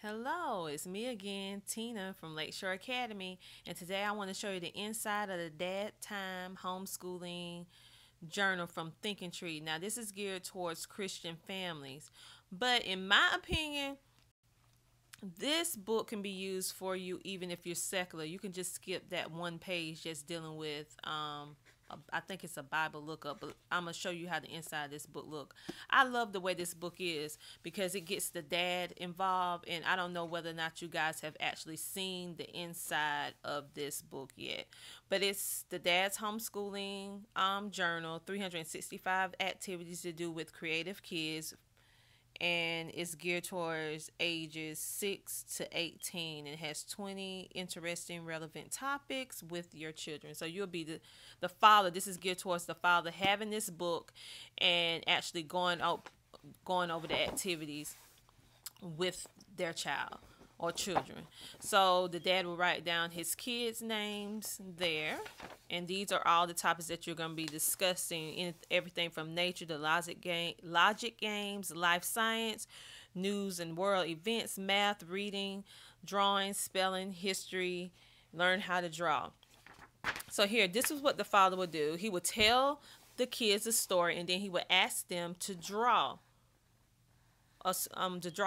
Hello, it's me again, Tina from Lakeshore Academy, and today I want to show you the inside of the Dad Time Homeschooling Journal from Thinking Tree. Now, this is geared towards Christian families, but in my opinion, this book can be used for you even if you're secular. You can just skip that one page just dealing with I think it's a Bible lookup, but I'm gonna show you how the inside of this book look. I love the way this book is because it gets the dad involved, and I don't know whether or not you guys have actually seen the inside of this book yet, but it's the Dad's Homeschooling Journal, 365 activities to do with creative kids, and it's geared towards ages 6 to 18. It has 20 interesting relevant topics with your children, so you'll be the father. This is geared towards the father having this book and actually going over the activities with their child or children. So the dad will write down his kids' names there, and these are all the topics that you're going to be discussing in everything from nature to logic games, life science, news and world events, math, reading, drawing, spelling, history, learn how to draw. So here, this is what the father would do. He would tell the kids a story, and then he would ask them to draw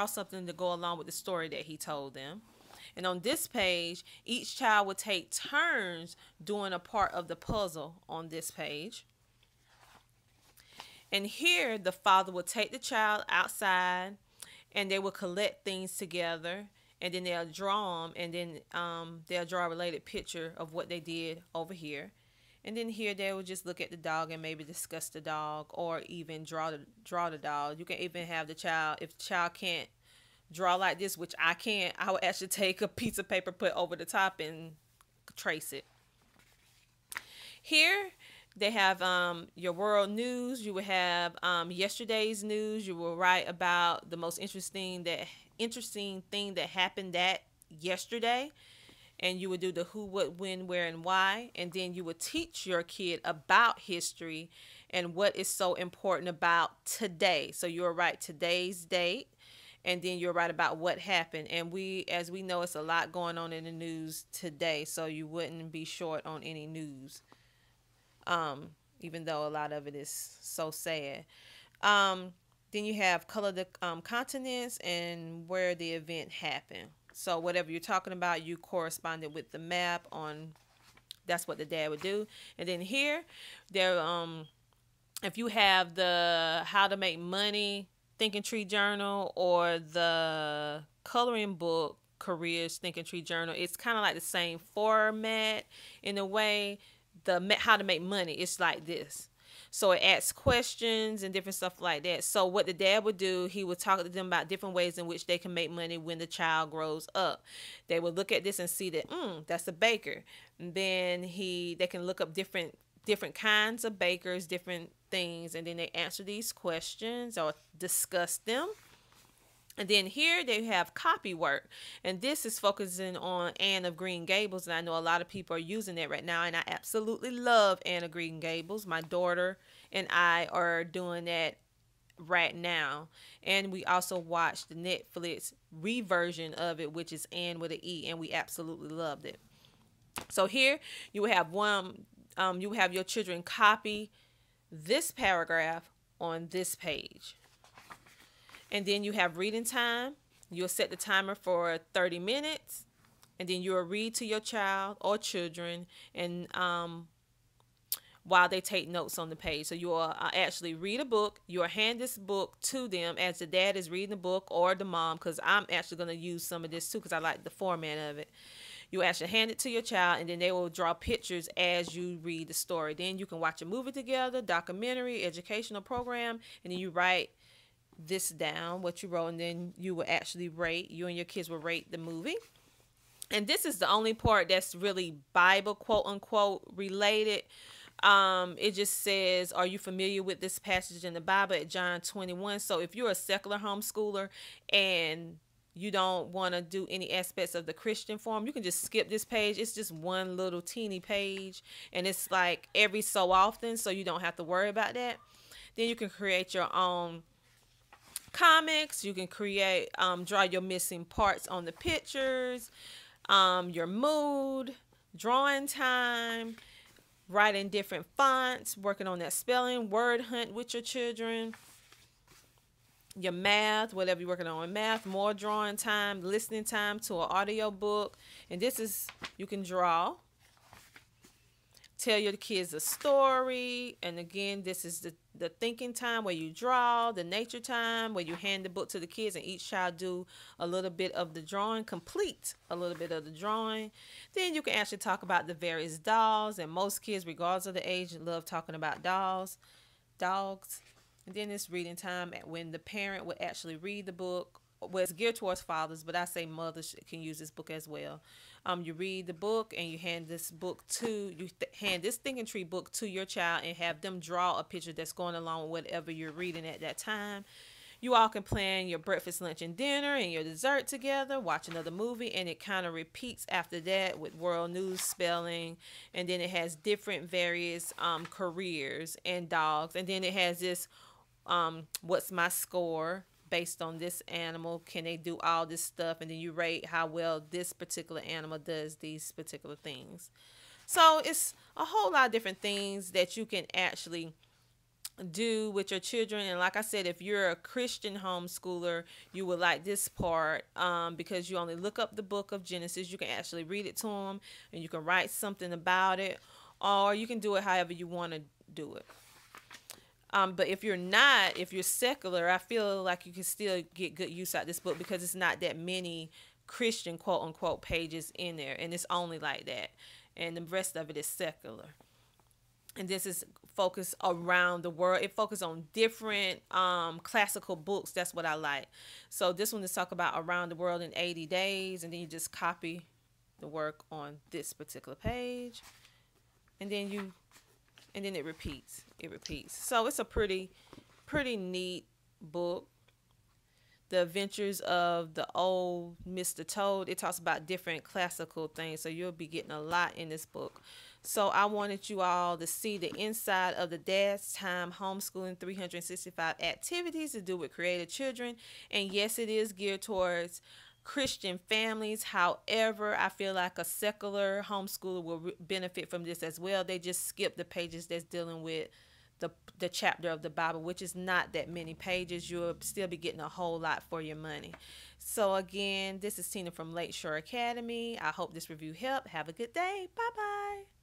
something to go along with the story that he told them. And on this page, each child would take turns doing a part of the puzzle on this page. And here, the father would take the child outside, and they will collect things together, and then they'll draw them, and then they'll draw a related picture of what they did over here. And then here they would just look at the dog and maybe discuss the dog, or even draw the dog. You can even have the child, if the child can't draw like this, which I can't, I would actually take a piece of paper, put over the top, and trace it. Here they have your world news. You will have yesterday's news. You will write about the most interesting thing that happened that yesterday, and you would do the who, what, when, where, and why, and then you would teach your kid about history and what is so important about today. So you'll write today's date, and then you'll write about what happened. And as we know, it's a lot going on in the news today, so you wouldn't be short on any news, even though a lot of it is so sad. Then you have color the continents and where the event happened. So whatever you're talking about, you corresponded with the map on. That's what the dad would do. And then here, there, if you have the How to Make Money Thinking Tree Journal or the coloring book Careers Thinking Tree Journal, it's kind of like the same format in a way. The How to Make Money, it's like this. So it asks questions and different stuff like that. So what the dad would do, he would talk to them about different ways in which they can make money when the child grows up. They would look at this and see that, that's a baker. And then they can look up different kinds of bakers, different things, and then they answer these questions or discuss them. And then here they have copy work, and this is focusing on Anne of Green Gables, and I know a lot of people are using that right now, and I absolutely love Anne of Green Gables. My daughter and I are doing that right now, and we also watched the Netflix reversion of it, which is Anne with an E, and we absolutely loved it. So here you have you have your children copy this paragraph on this page. And then you have reading time. You'll set the timer for 30 minutes. And then you'll read to your child or children and while they take notes on the page. So you'll actually read a book. You'll hand this book to them as the dad is reading the book, or the mom, because I'm actually going to use some of this too because I like the format of it. You actually hand it to your child, and then they will draw pictures as you read the story. Then you can watch a movie together, documentary, educational program, and then you write this down, what you wrote, and then you will actually you and your kids will rate the movie. And this is the only part that's really Bible, quote unquote, related. It just says, are you familiar with this passage in the Bible at John 21? So if you're a secular homeschooler and you don't want to do any aspects of the Christian form, you can just skip this page. It's just one little teeny page, and it's like every so often, so you don't have to worry about that. Then you can create your own comics. You can create, draw your missing parts on the pictures, your mood, drawing time, writing different fonts, working on that spelling, word hunt with your children, your math, whatever you're working on in math, more drawing time, listening time to an audio book. And this is, you can draw, tell your kids a story. And again, this is the thinking time where you draw, the nature time where you hand the book to the kids and each child do a little bit of the drawing, complete a little bit of the drawing. Then you can actually talk about the various dolls, and most kids, regardless of the age, love talking about dogs. And then it's reading time when the parent would actually read the book. Well, it's geared towards fathers, but I say mothers can use this book as well. You read the book and you hand this hand this thinking tree book to your child and have them draw a picture that's going along with whatever you're reading at that time. You all can plan your breakfast, lunch, and dinner and your dessert together, watch another movie, and it kind of repeats after that with world news, spelling, and then it has different various careers and dogs, and then it has this what's my score based on this animal, can they do all this stuff, and then you rate how well this particular animal does these particular things. So it's a whole lot of different things that you can actually do with your children. And like I said, if you're a Christian homeschooler, you will like this part, because you only look up the book of Genesis. You can actually read it to them and you can write something about it, or you can do it however you want to do it. But if you're secular, I feel like you can still get good use out of this book because it's not that many Christian quote unquote pages in there, and it's only like that, and the rest of it is secular. And this is focused around the world. It focuses on different classical books. That's what I like. So this one is talk about around the world in 80 days, and then you just copy the work on this particular page, and then it repeats. So it's a pretty neat book. The Adventures of the Old Mr. Toad. It talks about different classical things, so you'll be getting a lot in this book. So I wanted you all to see the inside of the Dad's Time Homeschooling 365 activities to do with creative children. And yes, it is geared towards Christian families. However, I feel like a secular homeschooler will benefit from this as well. They just skip the pages that's dealing with the chapter of the Bible, which is not that many pages. You'll still be getting a whole lot for your money. So again, this is Tina from Lakeshore Academy. I hope this review helped. Have a good day. Bye-bye.